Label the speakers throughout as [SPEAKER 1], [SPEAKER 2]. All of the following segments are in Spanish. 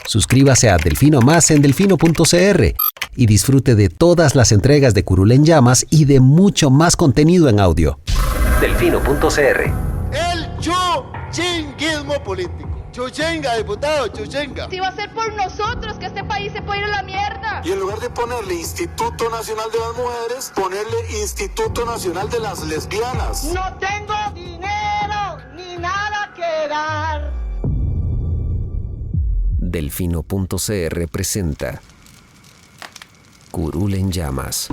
[SPEAKER 1] Suscríbase a Delfino Más en delfino.cr y disfrute de todas las entregas de Curul en Llamas y de mucho más contenido en audio. Delfino.cr.
[SPEAKER 2] El chuchinguismo político. Chuchenga, diputado, chuchenga.
[SPEAKER 3] Si va a ser por nosotros que este país se puede ir a la mierda.
[SPEAKER 4] Y en lugar de ponerle Instituto Nacional de las Mujeres, ponerle Instituto Nacional de las Lesbianas.
[SPEAKER 5] No tengo dinero ni nada que dar.
[SPEAKER 1] Delfino.cr presenta Curul en Llamas,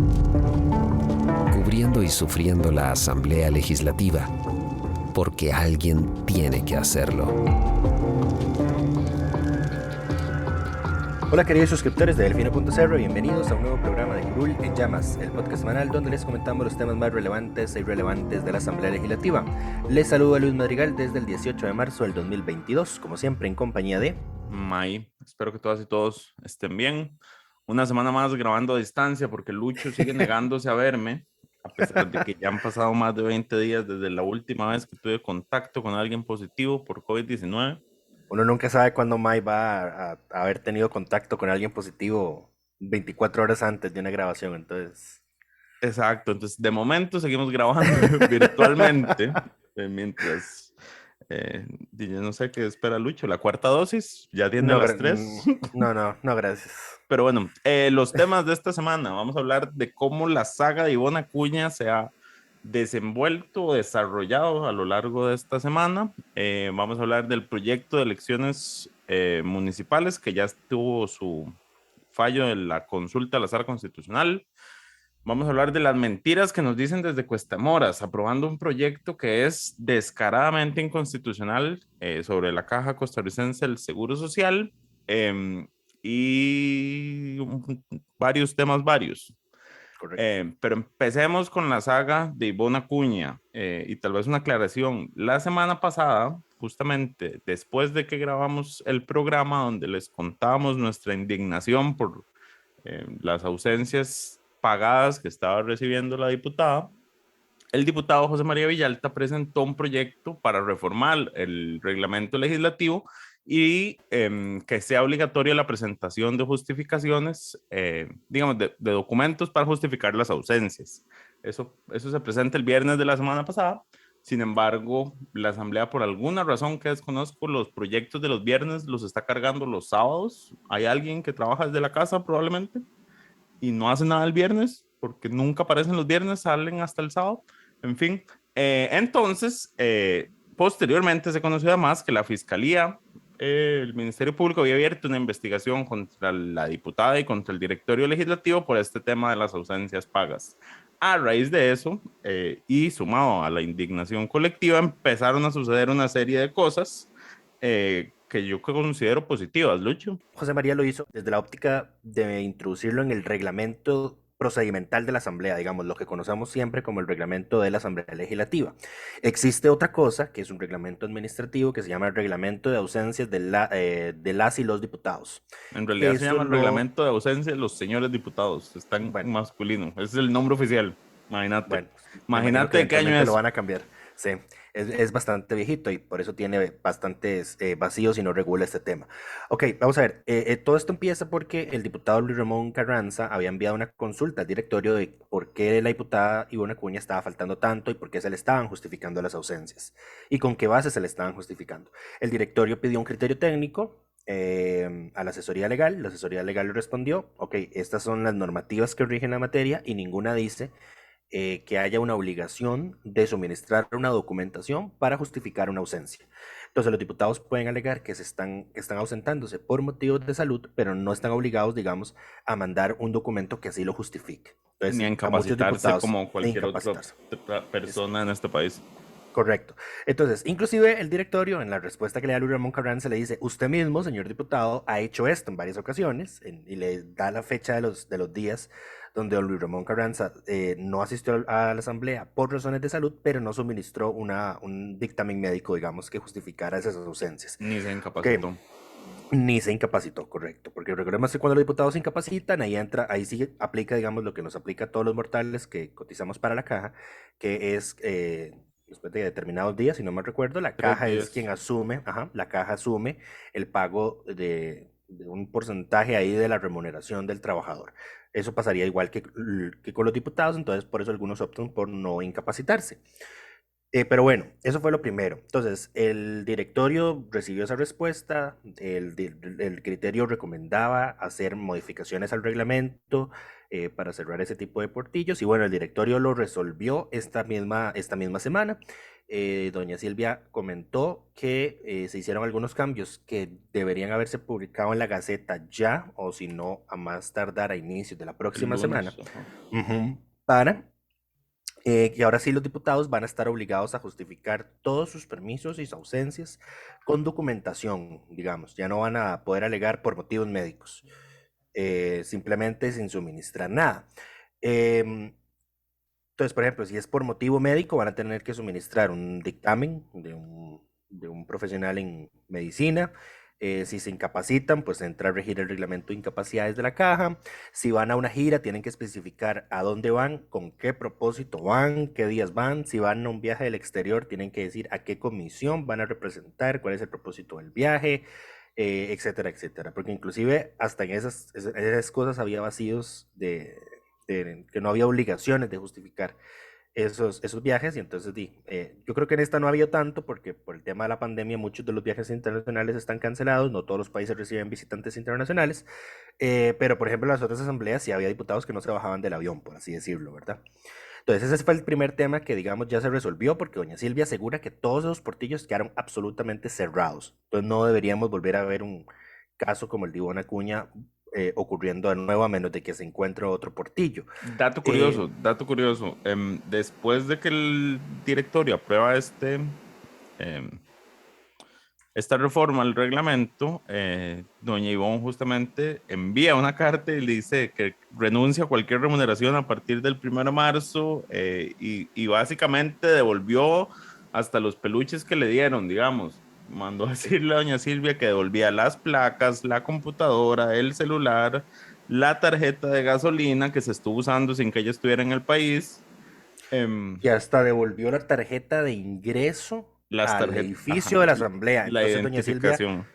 [SPEAKER 1] cubriendo y sufriendo la Asamblea Legislativa, porque alguien tiene que hacerlo.
[SPEAKER 6] Hola queridos suscriptores de Delfino.cr, bienvenidos a un nuevo programa de Curul en Llamas, el podcast semanal donde les comentamos los temas más relevantes e irrelevantes de la Asamblea Legislativa. Les saluda Luis Madrigal desde el 18 de marzo del 2022, como siempre en compañía de
[SPEAKER 7] May. Espero que todas y todos estén bien. Una semana más grabando a distancia porque Lucho sigue negándose a verme, a pesar de que ya han pasado más de 20 días desde la última vez que tuve contacto con alguien positivo por COVID-19.
[SPEAKER 6] Uno nunca sabe cuándo Mai va a haber tenido contacto con alguien positivo 24 horas antes de una grabación, entonces...
[SPEAKER 7] Exacto, entonces de momento seguimos grabando virtualmente, mientras... yo no sé qué espera Lucho, la cuarta dosis, ya tiene las 3.
[SPEAKER 6] No, gracias.
[SPEAKER 7] Pero bueno, los temas de esta semana, vamos a hablar de cómo la saga de Ivonne Acuña se ha desenvuelto o desarrollado a lo largo de esta semana. Vamos a hablar del proyecto de elecciones municipales que ya tuvo su fallo en la consulta a la Sala Constitucional. Vamos a hablar de las mentiras que nos dicen desde Cuestamoras, aprobando un proyecto que es descaradamente inconstitucional sobre la Caja Costarricense del Seguro Social y varios temas varios. Pero empecemos con la saga de Ivonne Acuña y tal vez una aclaración. La semana pasada, justamente después de que grabamos el programa donde les contábamos nuestra indignación por las ausencias pagadas que estaba recibiendo la diputada, el diputado José María Villalta presentó un proyecto para reformar el reglamento legislativo y que sea obligatoria la presentación de justificaciones, digamos, de documentos para justificar las ausencias. Eso se presenta el viernes de la semana pasada. Sin embargo, la Asamblea, por alguna razón que desconozco, los proyectos de los viernes los está cargando los sábados. Hay alguien que trabaja desde la casa probablemente y no hace nada el viernes, porque nunca aparecen los viernes, salen hasta el sábado. En fin, entonces, posteriormente se conoció además que la Fiscalía, el Ministerio Público había abierto una investigación contra la diputada y contra el directorio legislativo por este tema de las ausencias pagas. A raíz de eso, y sumado a la indignación colectiva, empezaron a suceder una serie de cosas que yo considero positivas, Lucho.
[SPEAKER 6] José María lo hizo desde la óptica de introducirlo en el reglamento procedimental de la Asamblea, digamos, lo que conocemos siempre como el reglamento de la Asamblea Legislativa. Existe otra cosa, que es un reglamento administrativo, que se llama el reglamento de ausencias de las y los diputados.
[SPEAKER 7] En realidad se llama el reglamento de ausencia de los señores diputados, está en masculino, ese es el nombre oficial, imagínate.
[SPEAKER 6] Bueno,
[SPEAKER 7] imagínate de qué año es.
[SPEAKER 6] Lo van a cambiar, sí. Es bastante viejito y por eso tiene bastantes vacíos y no regula este tema. Ok, vamos a ver. Todo esto empieza porque el diputado Luis Ramón Carranza había enviado una consulta al directorio de por qué la diputada Ivonne Acuña estaba faltando tanto y por qué se le estaban justificando las ausencias y con qué base se le estaban justificando. El directorio pidió un criterio técnico a la asesoría legal le respondió, ok, estas son las normativas que rigen la materia y ninguna dice que haya una obligación de suministrar una documentación para justificar una ausencia. Entonces los diputados pueden alegar que están ausentándose por motivos de salud, pero no están obligados, digamos, a mandar un documento que así lo justifique. Entonces,
[SPEAKER 7] ni a incapacitarse como cualquier otra persona en este país.
[SPEAKER 6] Correcto. Entonces, inclusive el directorio, en la respuesta que le da Luis Ramón Carranza, le dice, usted mismo, señor diputado, ha hecho esto en varias ocasiones, y le da la fecha de los días donde don Luis Ramón Carranza no asistió a la asamblea por razones de salud, pero no suministró un dictamen médico, digamos, que justificara esas ausencias.
[SPEAKER 7] Ni se incapacitó.
[SPEAKER 6] Okay. Ni se incapacitó, correcto, porque recordemos que cuando los diputados se incapacitan, ahí sí aplica, digamos, lo que nos aplica a todos los mortales que cotizamos para la caja, que es después de determinados días, si no me recuerdo, la caja es quien asume, la caja asume el pago de de un porcentaje ahí de la remuneración del trabajador. Eso pasaría igual que con los diputados, entonces por eso algunos optan por no incapacitarse. Pero bueno, eso fue lo primero. Entonces, el directorio recibió esa respuesta, el criterio recomendaba hacer modificaciones al reglamento para cerrar ese tipo de portillos, y bueno, el directorio lo resolvió esta misma semana. Doña Silvia comentó que se hicieron algunos cambios que deberían haberse publicado en la Gaceta ya, o si no, a más tardar a inicios de la próxima semana, para que ahora sí los diputados van a estar obligados a justificar todos sus permisos y sus ausencias con documentación, digamos. Ya no van a poder alegar por motivos médicos, simplemente sin suministrar nada. Entonces, por ejemplo, si es por motivo médico, van a tener que suministrar un dictamen de un profesional en medicina. Si se incapacitan, pues entra a regir el reglamento de incapacidades de la caja. Si van a una gira, tienen que especificar a dónde van, con qué propósito van, qué días van. Si van a un viaje del exterior, tienen que decir a qué comisión van a representar, cuál es el propósito del viaje, etcétera, etcétera. Porque inclusive hasta en esas cosas había vacíos de que no había obligaciones de justificar esos viajes, y entonces yo creo que en esta no ha habido tanto, porque por el tema de la pandemia muchos de los viajes internacionales están cancelados, no todos los países reciben visitantes internacionales, pero por ejemplo en las otras asambleas sí había diputados que no se bajaban del avión, por así decirlo, ¿verdad? Entonces ese fue el primer tema que digamos ya se resolvió, porque doña Silvia asegura que todos esos portillos quedaron absolutamente cerrados, entonces no deberíamos volver a ver un caso como el de Ivonne Acuña ocurriendo de nuevo, a menos de que se encuentre otro portillo.
[SPEAKER 7] Dato curioso. Después de que el directorio aprueba esta reforma al reglamento, doña Ivonne justamente envía una carta y le dice que renuncia a cualquier remuneración a partir del 1 de marzo, y básicamente devolvió hasta los peluches que le dieron, digamos. Mandó a decirle a doña Silvia que devolvía las placas, la computadora, el celular, la tarjeta de gasolina que se estuvo usando sin que ella estuviera en el país.
[SPEAKER 6] Y hasta devolvió la tarjeta de ingreso al edificio de la asamblea.
[SPEAKER 7] La
[SPEAKER 6] Entonces,
[SPEAKER 7] identificación.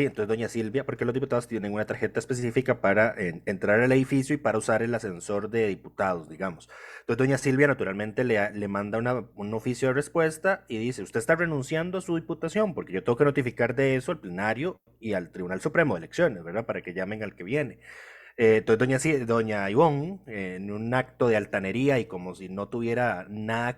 [SPEAKER 6] entonces doña Silvia, porque los diputados tienen una tarjeta específica para entrar al edificio y para usar el ascensor de diputados, digamos. Entonces doña Silvia naturalmente le manda un oficio de respuesta y dice: usted está renunciando a su diputación, porque yo tengo que notificar de eso al plenario y al Tribunal Supremo de Elecciones, ¿verdad? Para que llamen al que viene. Entonces doña Ivonne, en un acto de altanería y como si no tuviera nada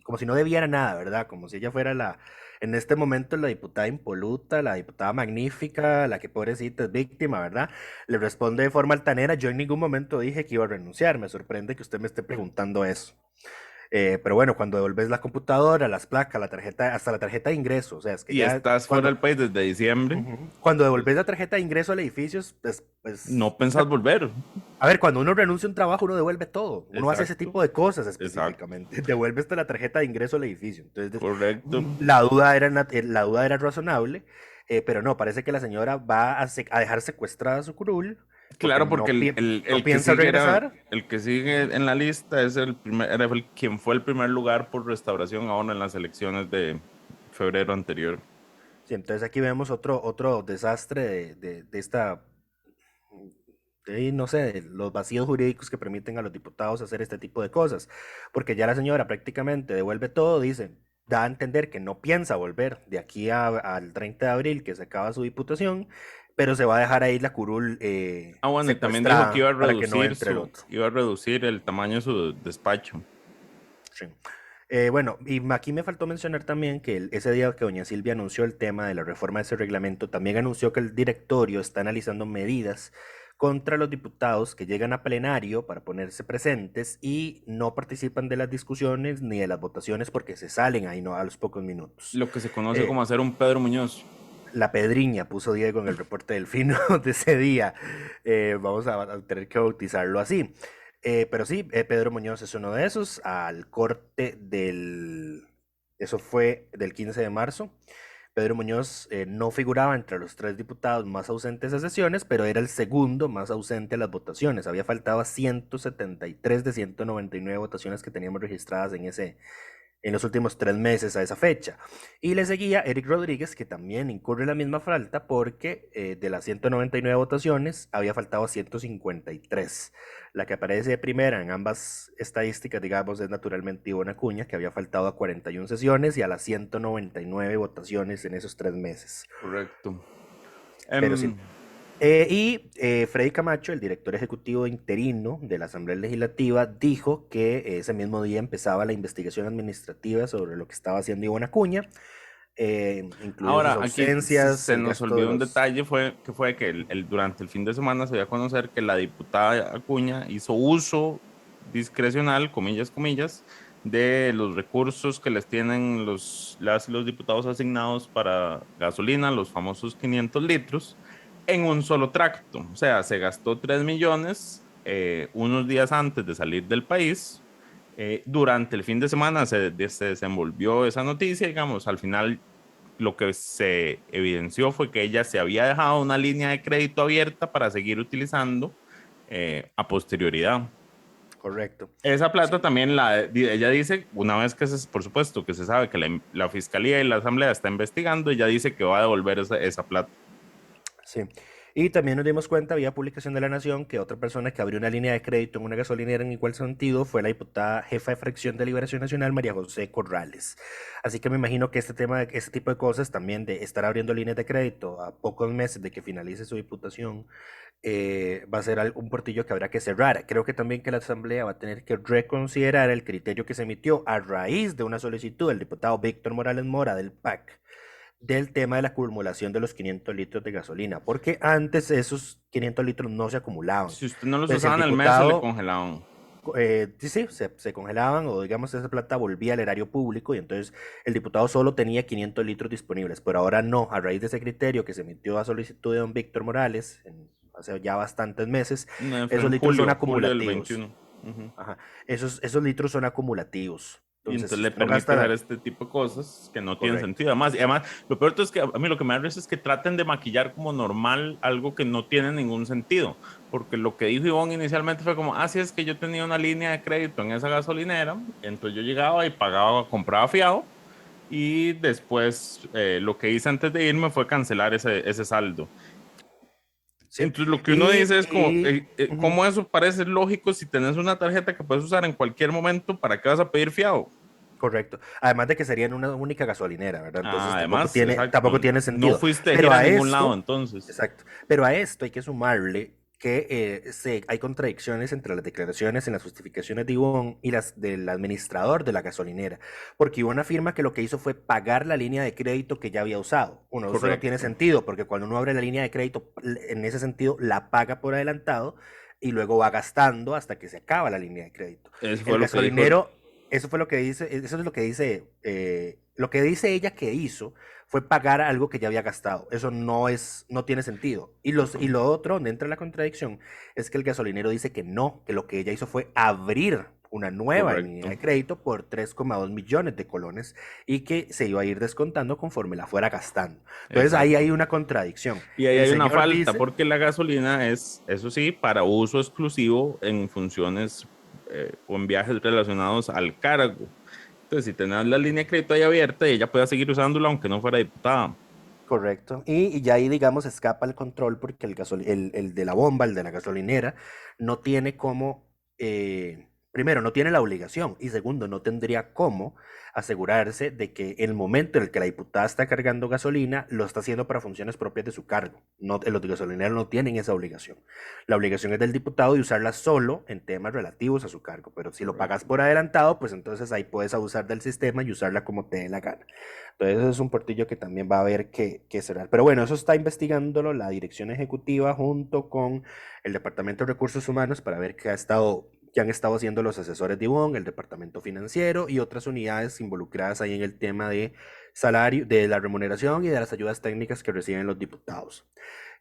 [SPEAKER 6] como si no debiera nada, ¿verdad? Como si ella fuera en este momento la diputada impoluta, la diputada magnífica, la que pobrecita es víctima, ¿verdad? Le responde de forma altanera: yo en ningún momento dije que iba a renunciar, me sorprende que usted me esté preguntando eso. Pero bueno, cuando devuelves la computadora, las placas, la tarjeta, hasta la tarjeta de ingreso, o sea, es que
[SPEAKER 7] y estás fuera del país desde diciembre.
[SPEAKER 6] Cuando devuelves la tarjeta de ingreso al edificio, pues
[SPEAKER 7] no pensás volver.
[SPEAKER 6] A ver, cuando uno renuncia a un trabajo, uno devuelve todo. Uno hace ese tipo de cosas específicamente. Devuelve hasta la tarjeta de ingreso al edificio. Entonces,
[SPEAKER 7] correcto.
[SPEAKER 6] La duda era razonable, pero no, parece que la señora va a dejar secuestrada su curul.
[SPEAKER 7] Claro, porque el
[SPEAKER 6] piensa regresar.
[SPEAKER 7] El que sigue en la lista es quien fue el primer lugar por restauración ahora en las elecciones de febrero anterior.
[SPEAKER 6] Sí, entonces aquí vemos otro desastre de esta, no sé, los vacíos jurídicos que permiten a los diputados hacer este tipo de cosas, porque ya la señora prácticamente devuelve todo, da a entender que no piensa volver de aquí al 30 de abril, que se acaba su diputación, pero se va a dejar ahí la curul
[SPEAKER 7] bueno, y también dijo que iba a reducir el tamaño de su despacho.
[SPEAKER 6] Sí. Bueno, y aquí me faltó mencionar también que ese día que doña Silvia anunció el tema de la reforma de ese reglamento, también anunció que el directorio está analizando medidas contra los diputados que llegan a plenario para ponerse presentes y no participan de las discusiones ni de las votaciones porque se salen ahí a los pocos minutos.
[SPEAKER 7] Lo que se conoce como hacer un Pedro Muñoz.
[SPEAKER 6] La pedriña, puso Diego en el reporte del Fino de ese día. Vamos a tener que bautizarlo así. Pero sí, Pedro Muñoz es uno de esos. Al corte eso fue del 15 de marzo. Pedro Muñoz no figuraba entre los 3 diputados más ausentes a sesiones, pero era el segundo más ausente a las votaciones. Había faltado a 173 de 199 votaciones que teníamos registradas en en los últimos 3 meses a esa fecha. Y le seguía Eric Rodríguez, que también incurre en la misma falta porque de las 199 votaciones había faltado 153. La que aparece de primera en ambas estadísticas, digamos, es naturalmente Ivonne Acuña, que había faltado a 41 sesiones y a las 199 votaciones en esos 3 meses.
[SPEAKER 7] Correcto.
[SPEAKER 6] Pero sí. Freddy Camacho, el director ejecutivo interino de la Asamblea Legislativa, dijo que ese mismo día empezaba la investigación administrativa sobre lo que estaba haciendo Ivonne Acuña, incluidas
[SPEAKER 7] Ahora,
[SPEAKER 6] sus
[SPEAKER 7] aquí
[SPEAKER 6] ausencias.
[SPEAKER 7] se
[SPEAKER 6] el
[SPEAKER 7] nos
[SPEAKER 6] gasto de
[SPEAKER 7] olvidó un
[SPEAKER 6] los-
[SPEAKER 7] detalle, fue que durante el fin de semana se dio a conocer que la diputada Acuña hizo uso discrecional, comillas, comillas, de los recursos que les tienen las y los diputados asignados para gasolina, los famosos 500 litros, en un solo tracto. O sea, se gastó 3 millones unos días antes de salir del país. Durante el fin de semana se desenvolvió esa noticia, digamos, al final lo que se evidenció fue que ella se había dejado una línea de crédito abierta para seguir utilizando a posterioridad.
[SPEAKER 6] Correcto.
[SPEAKER 7] Esa plata también ella dice, una vez que por supuesto que se sabe que la Fiscalía y la Asamblea está investigando, ella dice que va a devolver esa plata.
[SPEAKER 6] Sí. Y también nos dimos cuenta, vía publicación de La Nación, que otra persona que abrió una línea de crédito en una gasolinera en igual sentido fue la diputada jefa de fracción de Liberación Nacional, María José Corrales. Así que me imagino que este tipo de cosas también de estar abriendo líneas de crédito a pocos meses de que finalice su diputación, va a ser un portillo que habrá que cerrar. Creo que también que la Asamblea va a tener que reconsiderar el criterio que se emitió a raíz de una solicitud del diputado Víctor Morales Mora del PAC, del tema de la acumulación de los 500 litros de gasolina, porque antes esos 500 litros no se acumulaban.
[SPEAKER 7] Si usted no los
[SPEAKER 6] Entonces,
[SPEAKER 7] usaba en el mes, se le congelaban.
[SPEAKER 6] Sí, se congelaban, o digamos esa plata volvía al erario público y entonces el diputado solo tenía 500 litros disponibles, pero ahora no, a raíz de ese criterio que se emitió a solicitud de don Víctor Morales hace ya bastantes meses,
[SPEAKER 7] No, fue
[SPEAKER 6] esos
[SPEAKER 7] en
[SPEAKER 6] litros son
[SPEAKER 7] julio del
[SPEAKER 6] acumulativos.
[SPEAKER 7] 21. Ujú.
[SPEAKER 6] Ajá. Esos litros son acumulativos.
[SPEAKER 7] Y entonces
[SPEAKER 6] si
[SPEAKER 7] le
[SPEAKER 6] usted no
[SPEAKER 7] permite
[SPEAKER 6] gasta-
[SPEAKER 7] hacer este tipo de cosas que no tienen
[SPEAKER 6] Correcto.
[SPEAKER 7] sentido. Además, lo peor es que a mí lo que me da risa es que traten de maquillar como normal algo que no tiene ningún sentido. Porque lo que dijo Ivonne inicialmente fue como, sí, es que yo tenía una línea de crédito en esa gasolinera, entonces yo llegaba y pagaba, compraba fiado, y después lo que hice antes de irme fue cancelar ese saldo.
[SPEAKER 6] Sí.
[SPEAKER 7] Entonces lo que uno dice es como,
[SPEAKER 6] Ujú.
[SPEAKER 7] ¿cómo eso parece lógico si tenés una tarjeta que puedes usar en cualquier momento? ¿Para qué vas a pedir fiado?
[SPEAKER 6] Correcto. Además de que sería en una única gasolinera, ¿verdad? Entonces
[SPEAKER 7] Además,
[SPEAKER 6] tampoco tiene sentido.
[SPEAKER 7] No fuiste a
[SPEAKER 6] Pero
[SPEAKER 7] ir a
[SPEAKER 6] a
[SPEAKER 7] ningún
[SPEAKER 6] esto,
[SPEAKER 7] lado, entonces.
[SPEAKER 6] exacto. Pero a esto hay que sumarle que hay contradicciones entre las declaraciones en las justificaciones de Ivonne y las del administrador de la gasolinera. Porque Ivonne afirma que lo que hizo fue pagar la línea de crédito que ya había usado. Eso no
[SPEAKER 7] Correcto.
[SPEAKER 6] tiene sentido, porque cuando uno abre la línea de crédito, en ese sentido, la paga por adelantado y luego va gastando hasta que se acaba la línea de crédito.
[SPEAKER 7] Eso fue
[SPEAKER 6] El
[SPEAKER 7] lo que dijo
[SPEAKER 6] gasolinero, eso es lo que dice ella que hizo fue pagar algo que ya había gastado. Eso no tiene sentido. Y lo otro, donde entra la contradicción, es que el gasolinero dice que no, que lo que ella hizo fue abrir una nueva
[SPEAKER 7] Correcto.
[SPEAKER 6] línea de crédito por 3,2 millones de colones y que se iba a ir descontando conforme la fuera gastando. Entonces ahí hay una contradicción.
[SPEAKER 7] Y ahí
[SPEAKER 6] El
[SPEAKER 7] hay una
[SPEAKER 6] señor
[SPEAKER 7] falta,
[SPEAKER 6] dice-
[SPEAKER 7] porque la gasolina es, eso sí, para uso exclusivo en funciones o en viajes relacionados al cargo. Entonces, si tenés la línea de crédito ahí abierta, ella puede seguir usándola aunque no fuera diputada.
[SPEAKER 6] Correcto. Y ya ahí, digamos, escapa el control porque el de la bomba, el de la gasolinera, no tiene cómo, primero, no tiene la obligación y segundo, no tendría cómo asegurarse de que el momento en el que la diputada está cargando gasolina lo está haciendo para funciones propias de su cargo. No, los gasolineros no tienen esa obligación. La obligación es del diputado de usarla solo en temas relativos a su cargo, pero si lo pagas por adelantado, pues entonces ahí puedes abusar del sistema y usarla como te dé la gana. Entonces eso es un portillo que también va a haber que cerrar. Pero bueno, eso está investigándolo la dirección ejecutiva junto con el Departamento de Recursos Humanos para ver qué han estado haciendo los asesores de Ivonne, el Departamento Financiero y otras unidades involucradas ahí en el tema de salario, de la remuneración y de las ayudas técnicas que reciben los diputados.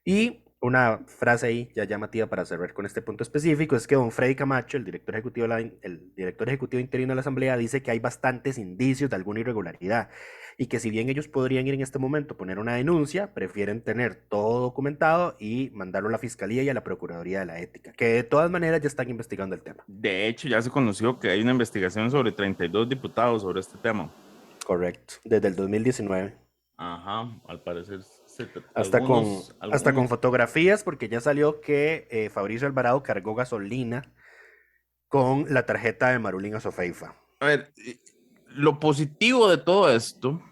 [SPEAKER 6] Y una frase ahí ya llamativa para cerrar con este punto específico, es que don Freddy Camacho, el director ejecutivo, el director ejecutivo interino de la Asamblea, dice que hay bastantes indicios de alguna irregularidad y que si bien ellos podrían ir en este momento a poner una denuncia, prefieren tener todo documentado y mandarlo a la Fiscalía y a la Procuraduría de la Ética, que de todas maneras ya están investigando el tema.
[SPEAKER 7] De hecho, ya se conoció que hay una investigación sobre 32 diputados sobre este tema.
[SPEAKER 6] Correcto, desde el 2019.
[SPEAKER 7] Ajá, al parecer.
[SPEAKER 6] Hasta con fotografías, porque ya salió que Fabricio Alvarado cargó gasolina con la tarjeta de Marulín Azofeifa.
[SPEAKER 7] A ver, lo positivo de todo esto,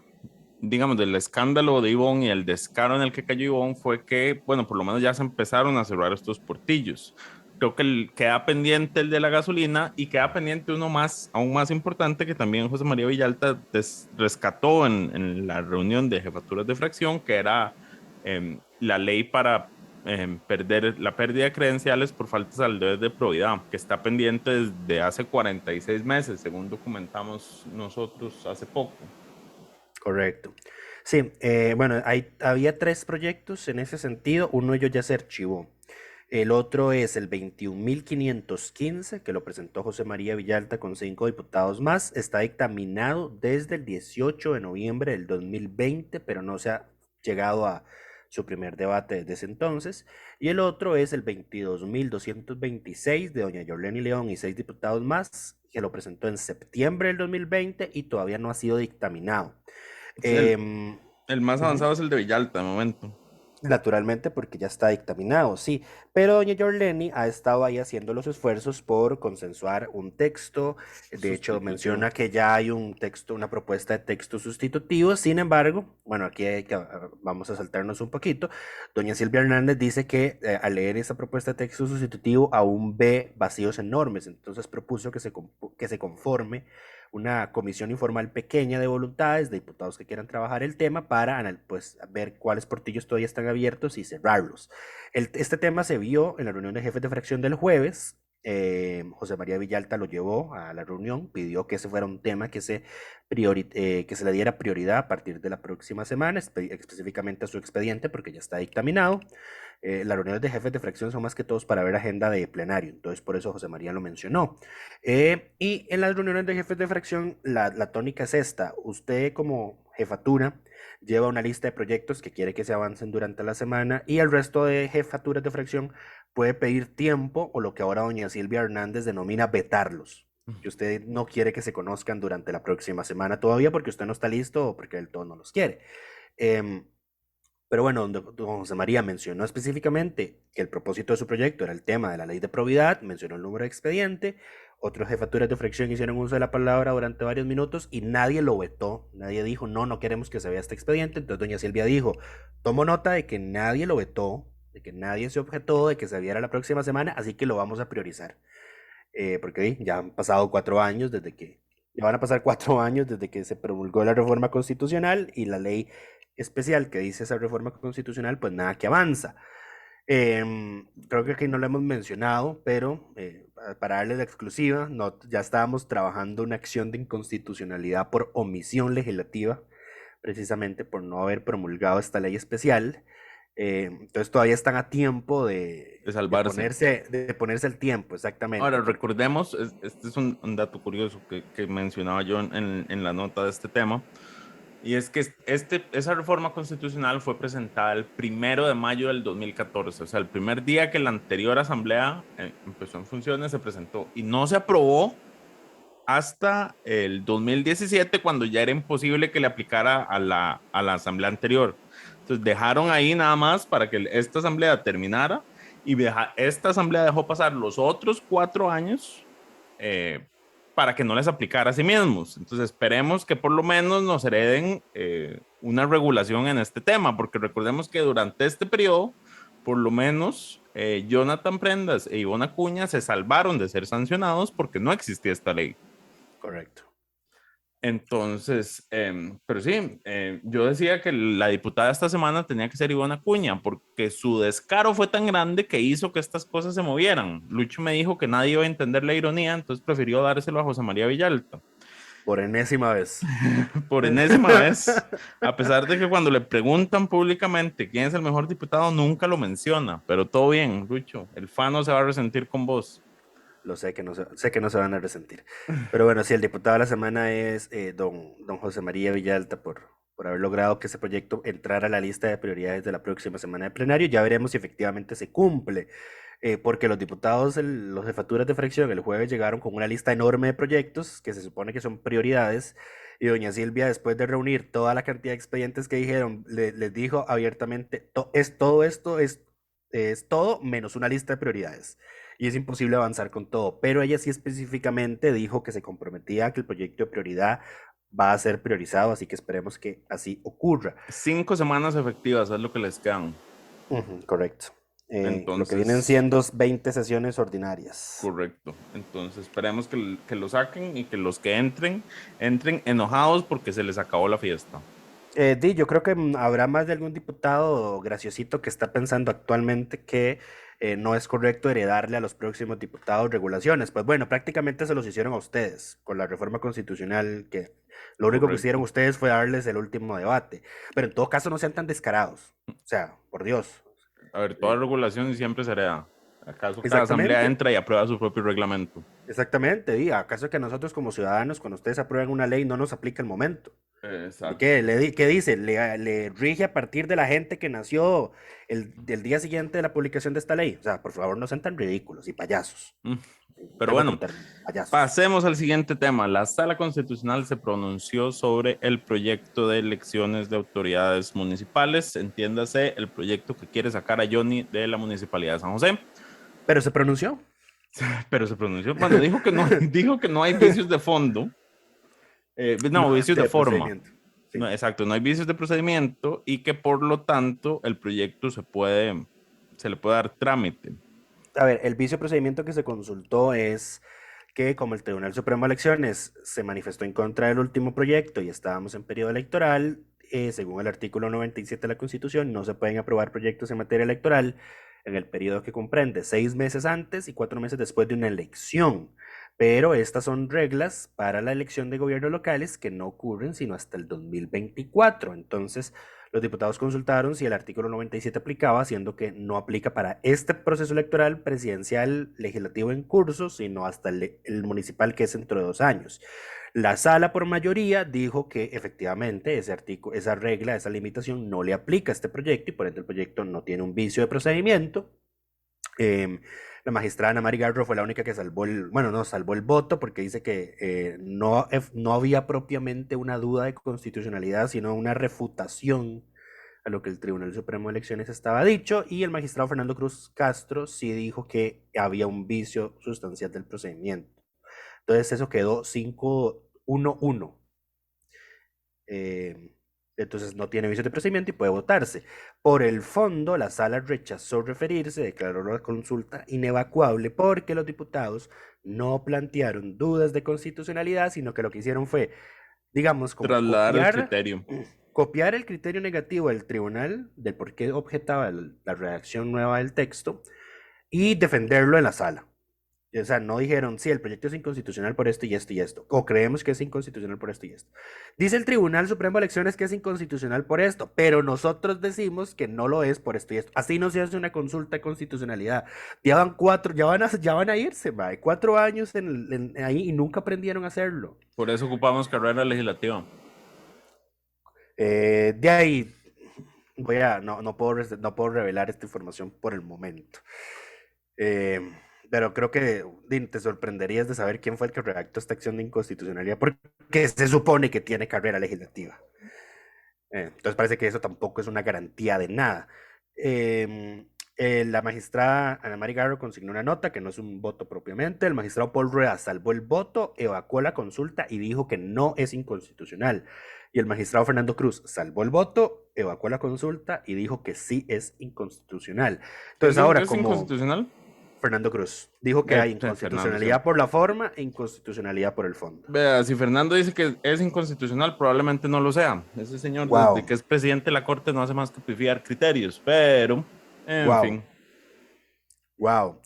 [SPEAKER 7] digamos, del escándalo de Ivonne y el descaro en el que cayó Ivonne fue que, bueno, por lo menos ya se empezaron a cerrar estos portillos. Creo que queda pendiente el de la gasolina y queda pendiente uno más, aún más importante, que también José María Villalta rescató en la reunión de jefaturas de fracción, que era la ley para perder la pérdida de credenciales por faltas al deber de probidad, que está pendiente desde hace 46 meses, según documentamos nosotros hace poco.
[SPEAKER 6] Correcto. Sí, bueno, había 3 proyectos en ese sentido, uno de ellos ya se archivó. El otro es el 21.515, que lo presentó José María Villalta con 5 diputados más. Está dictaminado desde el 18 de noviembre del 2020, pero no se ha llegado a su primer debate desde ese entonces. Y el otro es el 22.226 de doña Yorleni León y 6 diputados más, que lo presentó en septiembre del 2020 y todavía no ha sido dictaminado.
[SPEAKER 7] El más avanzado es el de Villalta, de momento.
[SPEAKER 6] Naturalmente, porque ya está dictaminado, sí. Pero doña Yorleni ha estado ahí haciendo los esfuerzos por consensuar un texto. De hecho, menciona que ya hay un texto, una propuesta de texto sustitutivo. Sin embargo, bueno, aquí vamos a saltarnos un poquito. Doña Silvia Hernández dice que al leer esa propuesta de texto sustitutivo aún ve vacíos enormes. Entonces propuso que se conforme una comisión informal pequeña de voluntades, de diputados que quieran trabajar el tema para pues, ver cuáles portillos todavía están abiertos y cerrarlos. Este tema se vio en la reunión de jefes de fracción del jueves. José María Villalta lo llevó a la reunión, pidió que ese fuera un tema que se le diera prioridad a partir de la próxima semana, específicamente a su expediente, porque ya está dictaminado. Las reuniones de jefes de fracción son más que todos para ver agenda de plenario, entonces por eso José María lo mencionó. Y en las reuniones de jefes de fracción, la tónica es esta: usted como jefatura lleva una lista de proyectos que quiere que se avancen durante la semana y el resto de jefaturas de fracción puede pedir tiempo o lo que ahora doña Silvia Hernández denomina vetarlos, que usted no quiere que se conozcan durante la próxima semana todavía porque usted no está listo o porque del todo no los quiere. Pero bueno, don José María mencionó específicamente que el propósito de su proyecto era el tema de la ley de probidad, mencionó el número de expediente, otras jefaturas de fracción hicieron uso de la palabra durante varios minutos y nadie lo vetó, nadie dijo no queremos que se vea este expediente. Entonces doña Silvia dijo, tomo nota de que nadie lo vetó, de que nadie se objetó, de que se viera la próxima semana, así que lo vamos a priorizar. Porque ya han pasado 4 años ya van a pasar 4 años desde que se promulgó la reforma constitucional y la ley especial que dice esa reforma constitucional, pues nada que avanza. Creo que aquí no lo hemos mencionado, pero para darle la exclusiva, ya estábamos trabajando una acción de inconstitucionalidad por omisión legislativa, precisamente por no haber promulgado esta ley especial. Entonces todavía están a tiempo de salvarse. De ponerse el tiempo, exactamente.
[SPEAKER 7] Ahora, recordemos, este es un dato curioso que mencionaba yo en la nota de este tema, y es que esa reforma constitucional fue presentada el 1 de mayo del 2014, o sea, el primer día que la anterior asamblea empezó en funciones se presentó, y no se aprobó hasta el 2017, cuando ya era imposible que le aplicara a la asamblea anterior. Entonces dejaron ahí nada más para que esta asamblea terminara, y esta asamblea dejó pasar los otros 4 años para que no les aplicara a sí mismos. Entonces esperemos que por lo menos nos hereden una regulación en este tema, porque recordemos que durante este periodo, por lo menos Jonathan Prendas e Ivonne Acuña se salvaron de ser sancionados porque no existía esta ley.
[SPEAKER 6] Correcto.
[SPEAKER 7] Entonces, pero sí, yo decía que la diputada esta semana tenía que ser Ivonne Acuña, porque su descaro fue tan grande que hizo que estas cosas se movieran. Lucho me dijo que nadie iba a entender la ironía, entonces prefirió dárselo a José María Villalta.
[SPEAKER 6] Por enésima vez.
[SPEAKER 7] Por enésima vez, a pesar de que cuando le preguntan públicamente quién es el mejor diputado, nunca lo menciona, pero todo bien, Lucho, el fan no se va a resentir con vos.
[SPEAKER 6] Lo sé que sé que no se van a resentir. Pero bueno, sí, el diputado de la semana es don José María Villalta por haber logrado que ese proyecto entrara a la lista de prioridades de la próxima semana de plenario. Ya veremos si efectivamente se cumple, porque los diputados, los jefaturas de fracción, el jueves llegaron con una lista enorme de proyectos que se supone que son prioridades. Y doña Silvia, después de reunir toda la cantidad de expedientes que dijeron, les dijo abiertamente, todo esto es todo menos una lista de prioridades. Y es imposible avanzar con todo. Pero ella sí específicamente dijo que se comprometía a que el proyecto de prioridad va a ser priorizado, así que esperemos que así ocurra.
[SPEAKER 7] 5 semanas efectivas es lo que les quedan.
[SPEAKER 6] Correcto.
[SPEAKER 7] Entonces,
[SPEAKER 6] lo que vienen siendo 20 sesiones ordinarias.
[SPEAKER 7] Correcto. Entonces esperemos que lo saquen y que los que entren enojados porque se les acabó la fiesta.
[SPEAKER 6] Yo creo que habrá más de algún diputado graciosito que está pensando actualmente que no es correcto heredarle a los próximos diputados regulaciones. Pues bueno, prácticamente se los hicieron a ustedes con la reforma constitucional, que lo único que hicieron ustedes fue darles el último debate. Pero en todo caso no sean tan descarados. O sea, por Dios.
[SPEAKER 7] A ver, toda regulación siempre se hereda. ¿Acaso cada asamblea entra y aprueba su propio reglamento?
[SPEAKER 6] Exactamente, ¿acaso que nosotros como ciudadanos, cuando ustedes aprueban una ley, no nos aplica el momento?
[SPEAKER 7] Exacto.
[SPEAKER 6] ¿Qué dice? Le rige a partir de la gente que nació del día siguiente de la publicación de esta ley. O sea, por favor, no sean tan ridículos y payasos.
[SPEAKER 7] Pero bueno, pasemos al siguiente tema. La Sala Constitucional se pronunció sobre el proyecto de elecciones de autoridades municipales. Entiéndase, el proyecto que quiere sacar a Johnny de la Municipalidad de San José.
[SPEAKER 6] Pero se pronunció.
[SPEAKER 7] Bueno, dijo que no hay vicios de fondo. Vicios de forma. Sí. No, exacto, no hay vicios de procedimiento y que por lo tanto el proyecto se le puede dar trámite.
[SPEAKER 6] A ver, el vicio de procedimiento que se consultó es que como el Tribunal Supremo de Elecciones se manifestó en contra del último proyecto y estábamos en periodo electoral, según el artículo 97 de la Constitución, no se pueden aprobar proyectos en materia electoral en el periodo que comprende 6 meses antes y 4 meses después de una elección. Pero estas son reglas para la elección de gobiernos locales que no ocurren sino hasta el 2024. Entonces, los diputados consultaron si el artículo 97 aplicaba, siendo que no aplica para este proceso electoral presidencial legislativo en curso, sino hasta el municipal, que es dentro de 2 años. La sala por mayoría dijo que efectivamente esa regla, esa limitación no le aplica a este proyecto y por ende el proyecto no tiene un vicio de procedimiento. La magistrada Ana Mari Garro fue la única que salvó el voto porque dice que no había propiamente una duda de constitucionalidad, sino una refutación a lo que el Tribunal Supremo de Elecciones estaba dicho, y el magistrado Fernando Cruz Castro sí dijo que había un vicio sustancial del procedimiento. Entonces eso quedó 5-1-1. Entonces no tiene vicio de procedimiento y puede votarse. Por el fondo, la sala rechazó referirse, declaró la consulta inevacuable porque los diputados no plantearon dudas de constitucionalidad, sino que lo que hicieron fue, digamos, como
[SPEAKER 7] trasladar el criterio.
[SPEAKER 6] Copiar el criterio negativo del tribunal, del por qué objetaba la redacción nueva del texto, y defenderlo en la sala. O sea, no dijeron, sí, el proyecto es inconstitucional por esto y esto y esto, o creemos que es inconstitucional por esto y esto. Dice el Tribunal Supremo de Elecciones que es inconstitucional por esto, pero nosotros decimos que no lo es por esto y esto. Así no se hace una consulta de constitucionalidad. Ya van a irse, 4 años ahí y nunca aprendieron a hacerlo.
[SPEAKER 7] Por eso ocupamos carrera legislativa.
[SPEAKER 6] De ahí, no puedo revelar esta información por el momento. Pero creo que te sorprenderías de saber quién fue el que redactó esta acción de inconstitucionalidad, porque se supone que tiene carrera legislativa. Entonces parece que eso tampoco es una garantía de nada. La magistrada Ana Mari Garro consignó una nota que no es un voto propiamente. El magistrado Paul Rueda salvó el voto, evacuó la consulta y dijo que no es inconstitucional. Y el magistrado Fernando Cruz salvó el voto, evacuó la consulta y dijo que sí es inconstitucional. Entonces ahora,
[SPEAKER 7] ¿es inconstitucional?
[SPEAKER 6] Fernando Cruz dijo que hay inconstitucionalidad por la forma e inconstitucionalidad por el fondo.
[SPEAKER 7] Vea, si Fernando dice que es inconstitucional, probablemente no lo sea. Ese señor, desde que es presidente de la Corte, no hace más que pifiar criterios, pero, en fin.
[SPEAKER 6] Wow.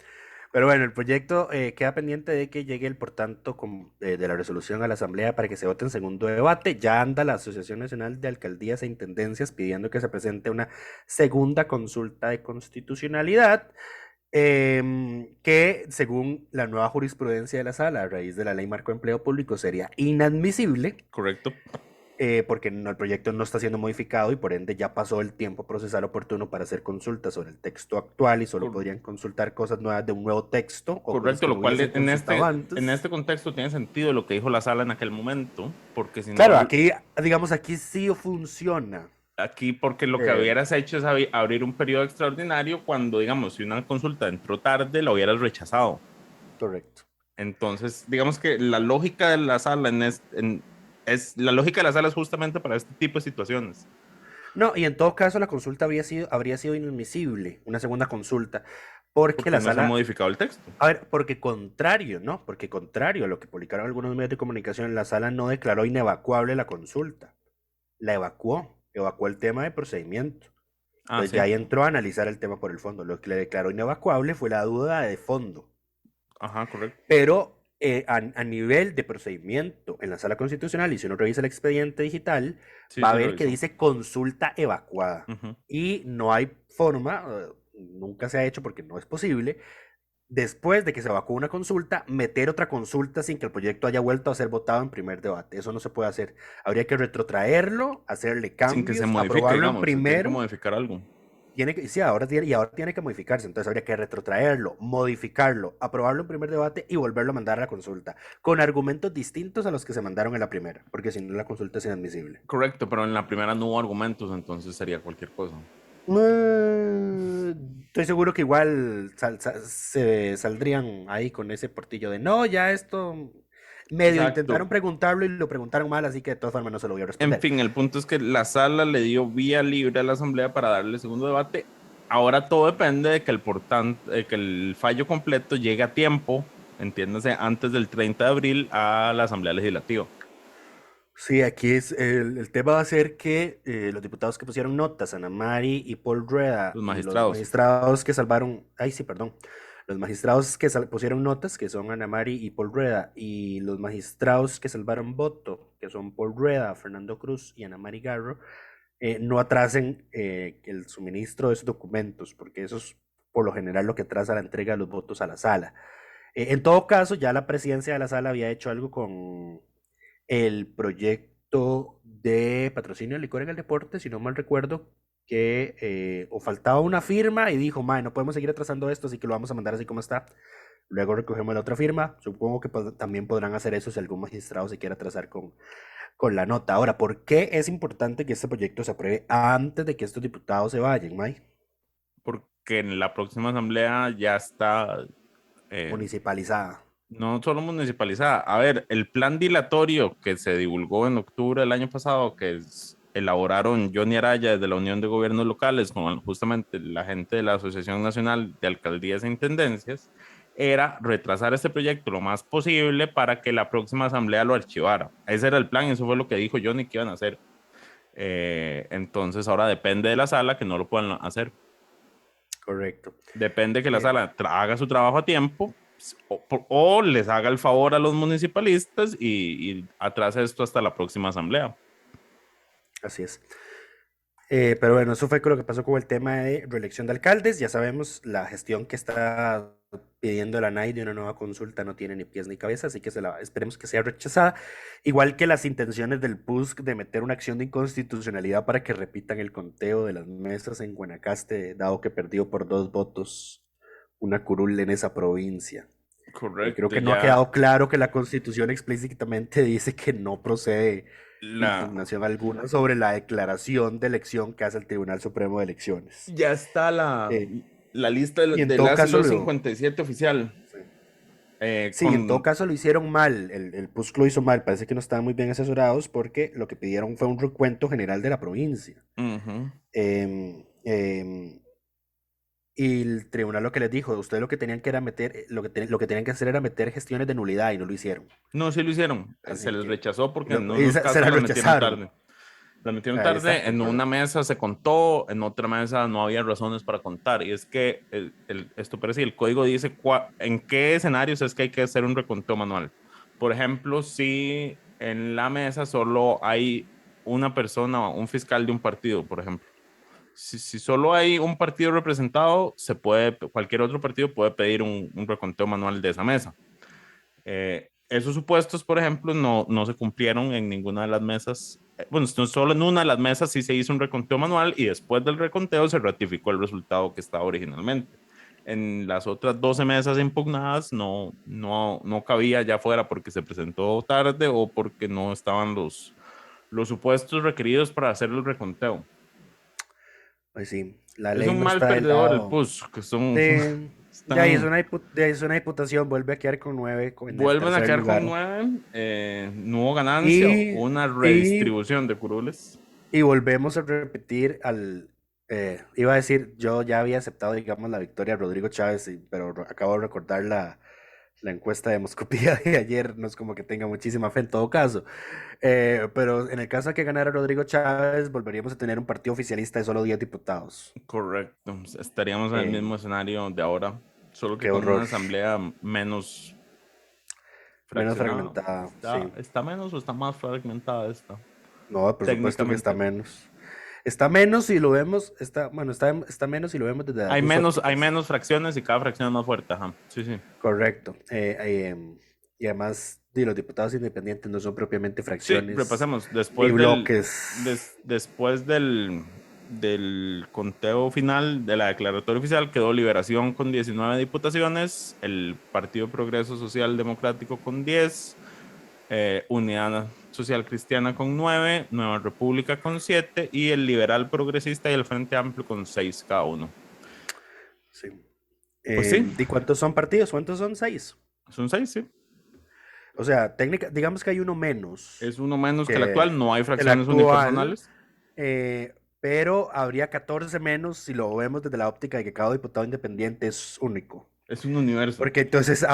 [SPEAKER 6] Pero bueno, el proyecto queda pendiente de que llegue el por tanto de la resolución a la Asamblea para que se vote en segundo debate. Ya anda la Asociación Nacional de Alcaldías e Intendencias pidiendo que se presente una segunda consulta de constitucionalidad, que según la nueva jurisprudencia de la Sala, a raíz de la Ley Marco de Empleo Público, sería inadmisible.
[SPEAKER 7] Correcto.
[SPEAKER 6] Porque el proyecto no está siendo modificado y por ende ya pasó el tiempo procesal oportuno para hacer consultas sobre el texto actual y solo podrían consultar cosas nuevas de un nuevo texto. O
[SPEAKER 7] Correcto, lo
[SPEAKER 6] no
[SPEAKER 7] cual
[SPEAKER 6] en
[SPEAKER 7] este contexto tiene sentido lo que dijo la sala en aquel momento, porque si
[SPEAKER 6] claro,
[SPEAKER 7] no,
[SPEAKER 6] aquí, digamos, aquí sí funciona.
[SPEAKER 7] aquí porque lo que hubieras hecho es abrir un periodo extraordinario cuando, digamos, si una consulta entró tarde, la hubieras rechazado.
[SPEAKER 6] Correcto.
[SPEAKER 7] Entonces, digamos que la lógica de la sala la lógica de la sala es justamente para este tipo de situaciones.
[SPEAKER 6] No, y en todo caso la consulta habría sido inadmisible, una segunda consulta, porque la
[SPEAKER 7] no
[SPEAKER 6] sala...
[SPEAKER 7] se ha modificado el texto.
[SPEAKER 6] A ver, porque contrario a lo que publicaron algunos medios de comunicación, la sala no declaró inevacuable la consulta, la evacuó el tema de procedimiento. Entonces
[SPEAKER 7] sí.
[SPEAKER 6] ya ahí entró a analizar el tema por el fondo. Lo que le declaró inevacuable fue la duda de fondo.
[SPEAKER 7] Ajá, correcto.
[SPEAKER 6] Pero a nivel de procedimiento en la sala constitucional, y si uno revisa el expediente digital, va a ver que dice consulta evacuada. Y no hay forma, nunca se ha hecho porque no es posible, después de que se evacúe una consulta, meter otra consulta sin que el proyecto haya vuelto a ser votado en primer debate. Eso no se puede hacer. Habría que retrotraerlo, hacerle cambios,
[SPEAKER 7] sin que se modifique,
[SPEAKER 6] aprobarlo
[SPEAKER 7] digamos,
[SPEAKER 6] en primero.
[SPEAKER 7] Tiene que modificar algo.
[SPEAKER 6] Ahora tiene que modificarse, entonces habría que retrotraerlo, modificarlo, aprobarlo en primer debate y volverlo a mandar a la consulta, con argumentos distintos a los que se mandaron en la primera, porque si no la consulta es inadmisible.
[SPEAKER 7] Correcto, pero en la primera no hubo argumentos, entonces sería cualquier cosa.
[SPEAKER 6] Estoy seguro que igual se saldrían ahí con ese portillo de no, ya esto... Medio
[SPEAKER 7] Exacto.
[SPEAKER 6] Intentaron preguntarlo y lo preguntaron mal, así que de todas formas no se lo voy a responder.
[SPEAKER 7] En fin, el punto es que la sala le dio vía libre a la asamblea para darle segundo debate. Ahora todo depende de que el fallo completo llegue a tiempo, entiéndase, antes del 30 de abril a la asamblea legislativa.
[SPEAKER 6] Sí, aquí es el tema va a ser que los diputados que pusieron notas, Ana Mari y Paul Rueda,
[SPEAKER 7] los magistrados.
[SPEAKER 6] Los magistrados que salvaron, los magistrados que pusieron notas, que son Ana Mari y Paul Rueda, y los magistrados que salvaron voto, que son Paul Rueda, Fernando Cruz y Ana Mari Garro, no atrasen el suministro de esos documentos, porque eso es por lo general lo que atrasa la entrega de los votos a la sala. En todo caso, ya la presidencia de la sala había hecho algo con el proyecto de patrocinio de licor en el deporte, si no mal recuerdo, que o faltaba una firma y dijo, no podemos seguir atrasando esto, así que lo vamos a mandar así como está. Luego recogemos la otra firma. Supongo que también podrán hacer eso si algún magistrado se quiere atrasar con la nota. Ahora, ¿por qué es importante que este proyecto se apruebe antes de que estos diputados se vayan, May?
[SPEAKER 7] Porque en la próxima asamblea ya está...
[SPEAKER 6] municipalizada.
[SPEAKER 7] No solo municipalizada. A ver, el plan dilatorio que se divulgó en octubre del año pasado, que elaboraron Johnny Araya desde la Unión de Gobiernos Locales con justamente la gente de la Asociación Nacional de Alcaldías e Intendencias, era retrasar este proyecto lo más posible para que la próxima asamblea lo archivara. Ese era el plan, eso fue lo que dijo Johnny que iban a hacer. Entonces ahora depende de la sala que no lo puedan hacer.
[SPEAKER 6] Correcto.
[SPEAKER 7] Depende que la sala haga su trabajo a tiempo o les haga el favor a los municipalistas y atrase esto hasta la próxima asamblea.
[SPEAKER 6] Así es. Pero bueno, eso fue lo que pasó con el tema de reelección de alcaldes. Ya sabemos, la gestión que está pidiendo la NAI de una nueva consulta no tiene ni pies ni cabeza, así que esperemos que sea rechazada. Igual que las intenciones del PUSC de meter una acción de inconstitucionalidad para que repitan el conteo de las mesas en Guanacaste, dado que perdió por 2 votos una curul en esa provincia.
[SPEAKER 7] Correcto.
[SPEAKER 6] Creo que no ha quedado claro que la Constitución explícitamente dice que no procede impugnación alguna sobre la declaración de elección que hace el Tribunal Supremo de Elecciones.
[SPEAKER 7] Ya está la lista de los 57 oficial.
[SPEAKER 6] Sí, en todo caso lo hicieron mal, el PUSC lo hizo mal, parece que no estaban muy bien asesorados porque lo que pidieron fue un recuento general de la provincia. Y el tribunal lo que les dijo, ustedes lo que tenían que era lo que tenían que hacer era meter gestiones de nulidad y no lo hicieron.
[SPEAKER 7] No, sí lo hicieron.
[SPEAKER 6] Así
[SPEAKER 7] se les
[SPEAKER 6] que
[SPEAKER 7] rechazó porque
[SPEAKER 6] se
[SPEAKER 7] las
[SPEAKER 6] rechazaron.
[SPEAKER 7] tarde. La metieron
[SPEAKER 6] Ahí
[SPEAKER 7] tarde,
[SPEAKER 6] está.
[SPEAKER 7] en una mesa se contó, en otra mesa no había razones para contar. Y es que esto parece, el código dice en qué escenarios es que hay que hacer un reconteo manual. Por ejemplo, si en la mesa solo hay una persona, un fiscal de un partido, por ejemplo. Si solo hay un partido representado, cualquier otro partido puede pedir un reconteo manual de esa mesa. Esos supuestos, por ejemplo, no se cumplieron en ninguna de las mesas. Bueno, solo en una de las mesas sí se hizo un reconteo manual y después del reconteo se ratificó el resultado que estaba originalmente. En las otras 12 mesas impugnadas no cabía ya fuera porque se presentó tarde o porque no estaban los supuestos requeridos para hacer el reconteo.
[SPEAKER 6] Pues sí, la
[SPEAKER 7] Es
[SPEAKER 6] ley
[SPEAKER 7] un
[SPEAKER 6] no
[SPEAKER 7] mal
[SPEAKER 6] está del
[SPEAKER 7] perdedor el
[SPEAKER 6] lado.
[SPEAKER 7] PUS, que son,
[SPEAKER 6] Sí, ya hizo una diputación, vuelve a quedar con 9 en el
[SPEAKER 7] vuelven a
[SPEAKER 6] tercer
[SPEAKER 7] quedar con
[SPEAKER 6] lugar.
[SPEAKER 7] 9, no hubo ganancia,
[SPEAKER 6] Y,
[SPEAKER 7] una
[SPEAKER 6] y,
[SPEAKER 7] redistribución de curules.
[SPEAKER 6] y volvemos a repetir iba a decir, yo ya había aceptado, digamos, la victoria de Rodrigo Chávez, pero acabo de recordar la encuesta de Moscopía de ayer, no es como que tenga muchísima fe en todo caso. Pero en el caso de que ganara Rodrigo Chávez, volveríamos a tener un partido oficialista de solo 10 diputados.
[SPEAKER 7] Correcto, estaríamos en el
[SPEAKER 6] Eh,
[SPEAKER 7] mismo escenario de ahora, solo que
[SPEAKER 6] Qué
[SPEAKER 7] con una
[SPEAKER 6] horror.
[SPEAKER 7] asamblea menos
[SPEAKER 6] Menos
[SPEAKER 7] fraccionada.
[SPEAKER 6] fragmentada, sí.
[SPEAKER 7] ¿Está menos o está más fragmentada esta?
[SPEAKER 6] No, por supuesto que está
[SPEAKER 7] Técnicamente.
[SPEAKER 6] menos. Está menos si lo vemos, está menos si lo vemos desde las
[SPEAKER 7] Hay
[SPEAKER 6] dos
[SPEAKER 7] hay
[SPEAKER 6] ópticas.
[SPEAKER 7] menos fracciones y cada fracción es más fuerte. Ajá. Sí, sí.
[SPEAKER 6] Correcto. Y además, los diputados independientes no son propiamente
[SPEAKER 7] Sí,
[SPEAKER 6] fracciones
[SPEAKER 7] repasemos.
[SPEAKER 6] y bloques.
[SPEAKER 7] Después del conteo final de la declaratoria oficial quedó Liberación con 19 diputaciones, el Partido Progreso Social Democrático con 10, Unidad Social Cristiana con 9, Nueva República con 7 y el Liberal Progresista y el Frente Amplio con 6 cada uno.
[SPEAKER 6] Sí.
[SPEAKER 7] Pues sí,
[SPEAKER 6] ¿Y cuántos son partidos? ¿Cuántos son? 6.
[SPEAKER 7] son 6, sí.
[SPEAKER 6] O sea, digamos que hay uno menos
[SPEAKER 7] Es uno menos que el
[SPEAKER 6] que
[SPEAKER 7] actual, no hay
[SPEAKER 6] el
[SPEAKER 7] fracciones
[SPEAKER 6] actual,
[SPEAKER 7] unipersonales.
[SPEAKER 6] pero habría 14 menos si lo vemos desde la óptica de que cada diputado independiente es único.
[SPEAKER 7] Es un universo.
[SPEAKER 6] Porque entonces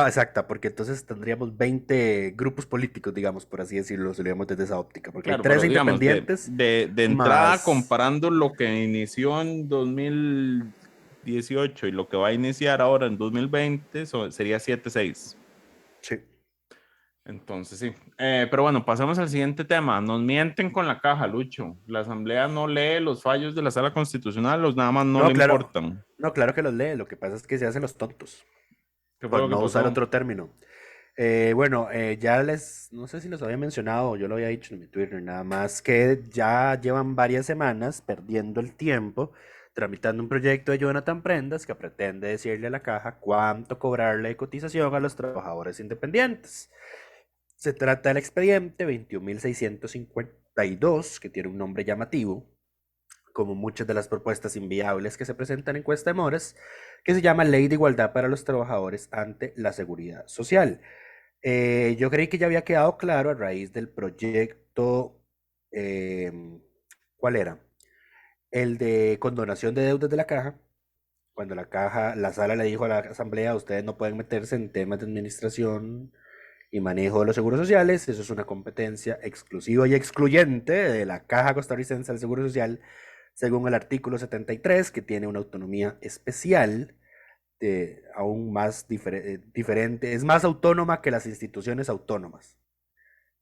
[SPEAKER 6] tendríamos 20 grupos políticos, digamos, por así decirlo, si lo vemos desde esa óptica, porque
[SPEAKER 7] Claro,
[SPEAKER 6] hay 13
[SPEAKER 7] pero digamos,
[SPEAKER 6] independientes
[SPEAKER 7] de entrada,
[SPEAKER 6] más...
[SPEAKER 7] comparando lo que inició en 2018 y lo que va a iniciar ahora en 2020, sería 7-6.
[SPEAKER 6] Sí.
[SPEAKER 7] Entonces, sí. Pero bueno, pasemos al siguiente tema. Nos mienten con la caja, Lucho. La Asamblea no lee los fallos de la Sala Constitucional, los nada más no
[SPEAKER 6] No,
[SPEAKER 7] le
[SPEAKER 6] claro,
[SPEAKER 7] importan.
[SPEAKER 6] no, claro que los lee, lo que pasa es que se hacen los tontos,
[SPEAKER 7] ¿Qué fue
[SPEAKER 6] por
[SPEAKER 7] lo que
[SPEAKER 6] no usar
[SPEAKER 7] pasó?
[SPEAKER 6] otro término. No sé si los había mencionado, o yo lo había dicho en mi Twitter, nada más que ya llevan varias semanas perdiendo el tiempo tramitando un proyecto de Jonathan Prendas que pretende decirle a la caja cuánto cobrarle de cotización a los trabajadores independientes. Se trata del expediente 21.652, que tiene un nombre llamativo, como muchas de las propuestas inviables que se presentan en Cuesta de Moras, que se llama Ley de Igualdad para los Trabajadores ante la Seguridad Social. Yo creí que ya había quedado claro a raíz del proyecto, ¿cuál era? El de condonación de deudas de la caja, cuando la sala le dijo a la asamblea, ustedes no pueden meterse en temas de administración y manejo de los seguros sociales, eso es una competencia exclusiva y excluyente de la Caja Costarricense del Seguro Social, según el artículo 73, que tiene una autonomía especial, aún más diferente, es más autónoma que las instituciones autónomas,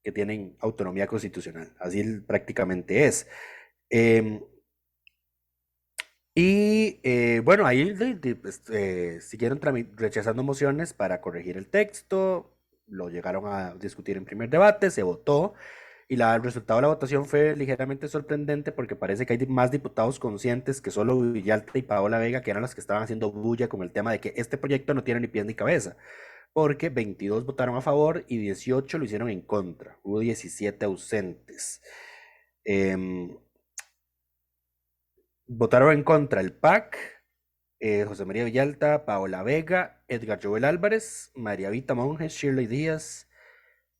[SPEAKER 6] que tienen autonomía constitucional, así prácticamente es. Bueno, ahí siguieron rechazando mociones para corregir el texto, lo llegaron a discutir en primer debate, se votó y el resultado de la votación fue ligeramente sorprendente porque parece que hay más diputados conscientes que solo Villalta y Paola Vega, que eran los que estaban haciendo bulla con el tema de que este proyecto no tiene ni pies ni cabeza, porque 22 votaron a favor y 18 lo hicieron en contra, hubo 17 ausentes. Votaron en contra el PAC, José María Villalta, Paola Vega, Edgar Joel Álvarez, María Vita Monjes, Shirley Díaz,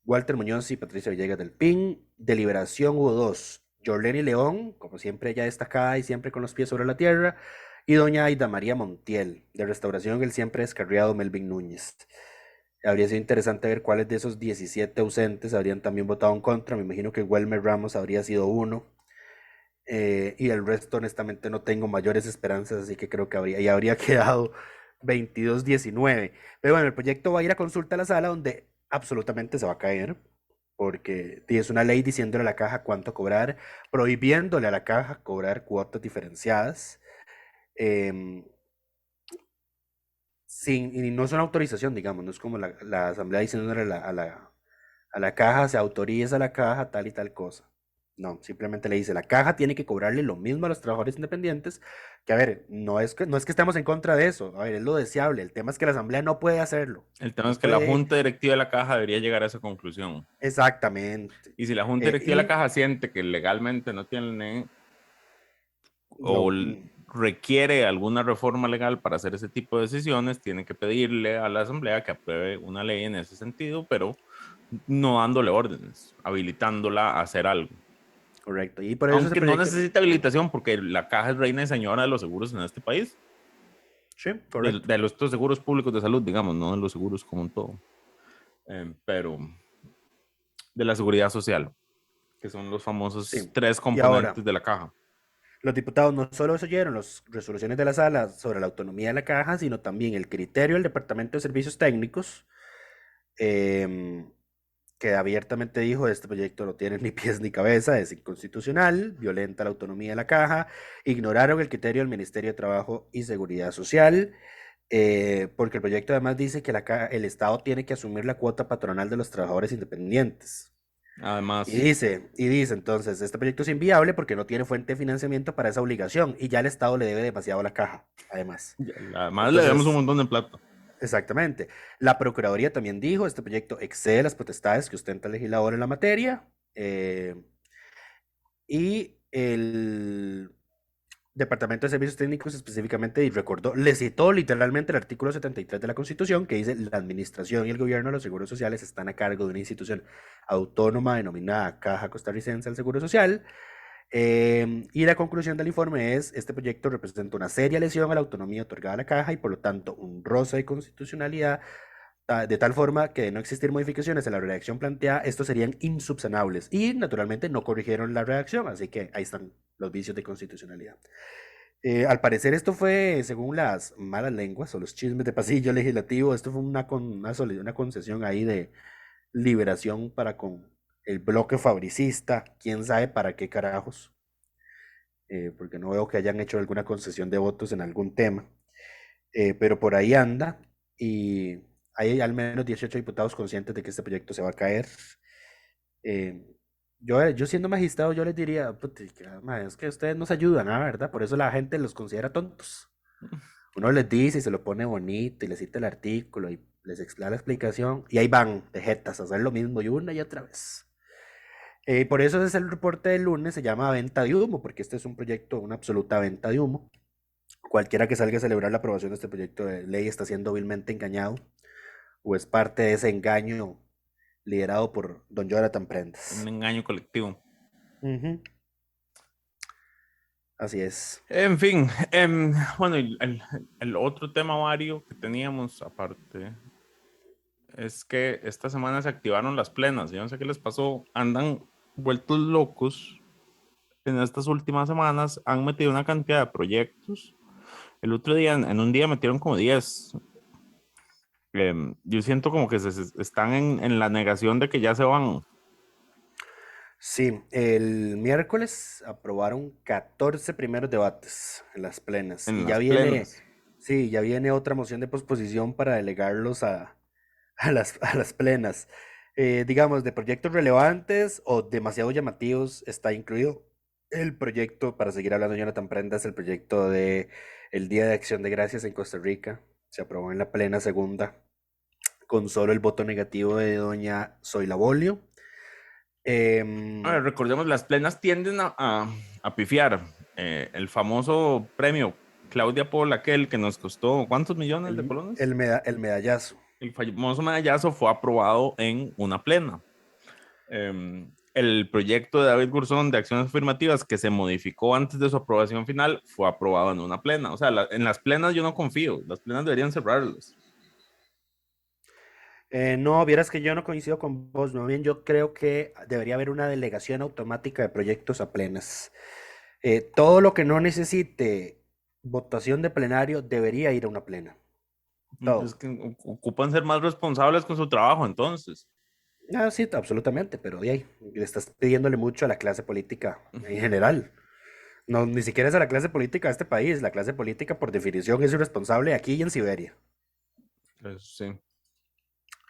[SPEAKER 6] Walter Muñoz y Patricia Villegas del PIN. De Liberación hubo 2, Jorleni León, como siempre ella destacada y siempre con los pies sobre la tierra, y doña Aida María Montiel. De Restauración, el siempre descarriado Melvin Núñez. Habría sido interesante ver cuáles de esos 17 ausentes habrían también votado en contra. Me imagino que Welmer Ramos habría sido uno. Y el resto, honestamente, no tengo mayores esperanzas, así que creo que habría quedado 22-19. Pero bueno, el proyecto va a ir a consulta a la sala donde absolutamente se va a caer, porque es una ley diciéndole a la caja cuánto cobrar, prohibiéndole a la caja cobrar cuotas diferenciadas. em, y no es una autorización, digamos, no es como la asamblea diciéndole a la caja, se autoriza a la caja tal y tal cosa. No, simplemente le dice, la caja tiene que cobrarle lo mismo a los trabajadores independientes, que a ver, no es que estemos en contra de eso, a ver, es lo deseable, el tema es que la asamblea no puede hacerlo,
[SPEAKER 7] El tema
[SPEAKER 6] no
[SPEAKER 7] es que la
[SPEAKER 6] puede,
[SPEAKER 7] junta directiva de la caja debería llegar a esa conclusión.
[SPEAKER 6] exactamente,
[SPEAKER 7] Y si la junta directiva de la
[SPEAKER 6] y
[SPEAKER 7] caja siente que legalmente no tiene o
[SPEAKER 6] no,
[SPEAKER 7] requiere alguna reforma legal para hacer ese tipo de decisiones, tiene que pedirle a la asamblea que apruebe una ley en ese sentido, pero no dándole órdenes, habilitándola a hacer algo.
[SPEAKER 6] correcto, y por eso ese
[SPEAKER 7] Aunque no
[SPEAKER 6] proyecto,
[SPEAKER 7] necesita habilitación porque la caja es reina y señora de los seguros en este país,
[SPEAKER 6] sí,
[SPEAKER 7] de,
[SPEAKER 6] correcto,
[SPEAKER 7] de los estos seguros públicos de salud, digamos, no de los seguros como un todo, pero de la seguridad social, que son los famosos
[SPEAKER 6] sí,
[SPEAKER 7] 3
[SPEAKER 6] y ahora,
[SPEAKER 7] componentes de la caja.
[SPEAKER 6] los diputados no solo oyeron las resoluciones de la sala sobre la autonomía de la caja, sino también el criterio del Departamento de Servicios Técnicos, em, que abiertamente dijo, este proyecto no tiene ni pies ni cabeza, es inconstitucional, violenta la autonomía de la caja, ignoraron el criterio del Ministerio de Trabajo y Seguridad Social, porque el proyecto además dice que el Estado tiene que asumir la cuota patronal de los trabajadores independientes. Y
[SPEAKER 7] Además,
[SPEAKER 6] dice entonces, este proyecto es inviable porque no tiene fuente de financiamiento para esa obligación y ya el Estado le debe demasiado a la caja, además.
[SPEAKER 7] además le damos un
[SPEAKER 6] Entonces,
[SPEAKER 7] montón de plata.
[SPEAKER 6] exactamente. La Procuraduría también dijo, este proyecto excede las potestades que ostenta el legislador en la materia, y el Departamento de Servicios Técnicos específicamente le citó literalmente el artículo 73 de la Constitución que dice, la administración y el gobierno de los seguros sociales están a cargo de una institución autónoma denominada Caja Costarricense del Seguro Social. Y la conclusión del informe es, este proyecto representa una seria lesión a la autonomía otorgada a la caja y por lo tanto un roce de constitucionalidad, de tal forma que de no existir modificaciones en la redacción planteada, estos serían insubsanables. Y naturalmente no corrigieron la redacción, así que ahí están los vicios de constitucionalidad. Al parecer esto fue, según las malas lenguas o los chismes de pasillo legislativo, esto fue una concesión ahí de liberación para con el bloque fabricista, quién sabe para qué carajos, porque no veo que hayan hecho alguna concesión de votos en algún tema, pero por ahí anda y hay al menos 18 diputados conscientes de que este proyecto se va a caer. Eh, yo siendo magistrado, yo les diría, "Putica, es que ustedes nos ayudan, ¿verdad? Por eso la gente los considera tontos. Uno les dice y se lo pone bonito y les cita el artículo y les da la explicación y ahí van de jetas a hacer lo mismo y una y otra vez. Por eso es el reporte del lunes, se llama venta de humo, porque este es un proyecto, una absoluta venta de humo. Cualquiera que salga a celebrar la aprobación de este proyecto de ley está siendo vilmente engañado o es parte de ese engaño liderado por don Jonathan
[SPEAKER 7] Un
[SPEAKER 6] Prendas.
[SPEAKER 7] engaño colectivo.
[SPEAKER 6] Ujú, así es.
[SPEAKER 7] En fin, bueno, el otro tema vario que teníamos aparte es que esta semana se activaron las plenas. Yo no sé qué les pasó, andan vueltos locos. En estas últimas semanas han metido una cantidad de proyectos. El otro día, en un día metieron como 10. Yo siento como que están en la negación de que ya se van.
[SPEAKER 6] Sí, el miércoles aprobaron 14 primeros debates en las plenas
[SPEAKER 7] En
[SPEAKER 6] y ya
[SPEAKER 7] las
[SPEAKER 6] viene,
[SPEAKER 7] plenas.
[SPEAKER 6] sí, ya viene otra moción de posposición para delegarlos a las plenas. Digamos, de proyectos relevantes o demasiado llamativos está incluido el proyecto, para seguir hablando de Jonathan Prendas, el proyecto de el Día de Acción de Gracias en Costa Rica. Se aprobó en la plena segunda con solo el voto negativo de doña Zoila Bolio.
[SPEAKER 7] A ver, recordemos, las plenas tienden a pifiar. El famoso premio Claudia Paul, aquel que nos costó ¿cuántos millones de
[SPEAKER 6] el,
[SPEAKER 7] colones?
[SPEAKER 6] el medallazo.
[SPEAKER 7] El famoso medallazo fue aprobado en una plena. El proyecto de David Gurzón de acciones afirmativas que se modificó antes de su aprobación final fue aprobado en una plena. O sea, en las plenas yo no confío. Las plenas deberían cerrarlas.
[SPEAKER 6] No, vieras que yo no coincido con vos, más bien yo creo que debería haber una delegación automática de proyectos a plenas. Todo lo que no necesite votación de plenario debería ir a una plena. Todo.
[SPEAKER 7] Es que ocupan ser más responsables con su trabajo, entonces.
[SPEAKER 6] Sí, absolutamente, pero de ahí le estás pidiéndole mucho a la clase política en general. No, ni siquiera es a la clase política de este país. La clase política, por definición, es irresponsable aquí y en Siberia.
[SPEAKER 7] Sí.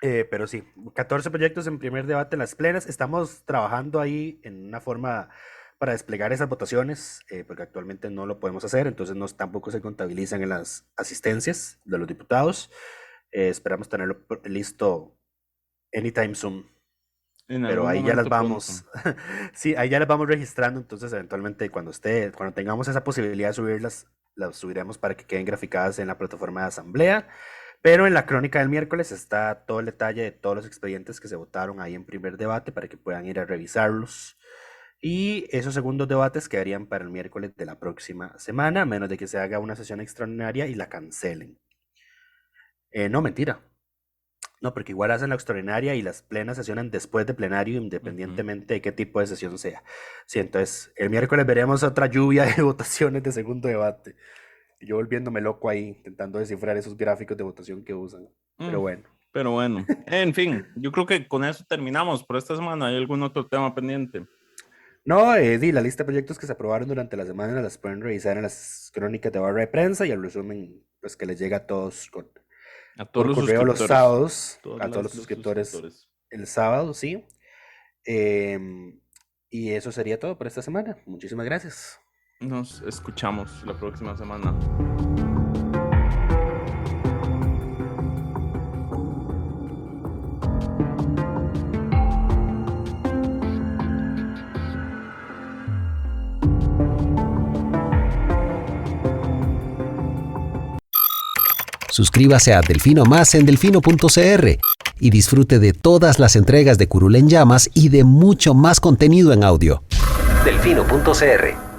[SPEAKER 6] Pero sí, 14 proyectos en primer debate en las plenas. Estamos trabajando ahí en una forma para desplegar esas votaciones, porque actualmente no lo podemos hacer, entonces tampoco se contabilizan en las asistencias de los diputados. Esperamos tenerlo listo anytime soon. Pero ahí ya las vamos, sí, ahí ya las vamos registrando, entonces eventualmente cuando tengamos esa posibilidad de subirlas, las subiremos para que queden graficadas en la plataforma de asamblea. Pero en la crónica del miércoles está todo el detalle de todos los expedientes que se votaron ahí en primer debate para que puedan ir a revisarlos. Y esos segundos debates quedarían para el miércoles de la próxima semana, a menos de que se haga una sesión extraordinaria y la cancelen. No, mentira. No, porque igual hacen la extraordinaria y las plenas sesionan después de plenario, independientemente de qué tipo de sesión sea. Sí, entonces el miércoles veremos otra lluvia de votaciones de segundo debate. Y yo volviéndome loco ahí, intentando descifrar esos gráficos de votación que usan. Pero bueno.
[SPEAKER 7] En fin, yo creo que con eso terminamos por esta semana. ¿Hay algún otro tema pendiente?
[SPEAKER 6] No, la lista de proyectos que se aprobaron durante la semana las pueden revisar en las crónicas de barra de prensa y el resumen pues que les llega a todos por correo los sábados, a todos los suscriptores el sábado, sí. Y eso sería todo por esta semana. Muchísimas gracias.
[SPEAKER 7] Nos escuchamos la próxima semana.
[SPEAKER 1] Suscríbase a Delfino Más en delfino.cr y disfrute de todas las entregas de Curul en Llamas y de mucho más contenido en audio. Delfino.cr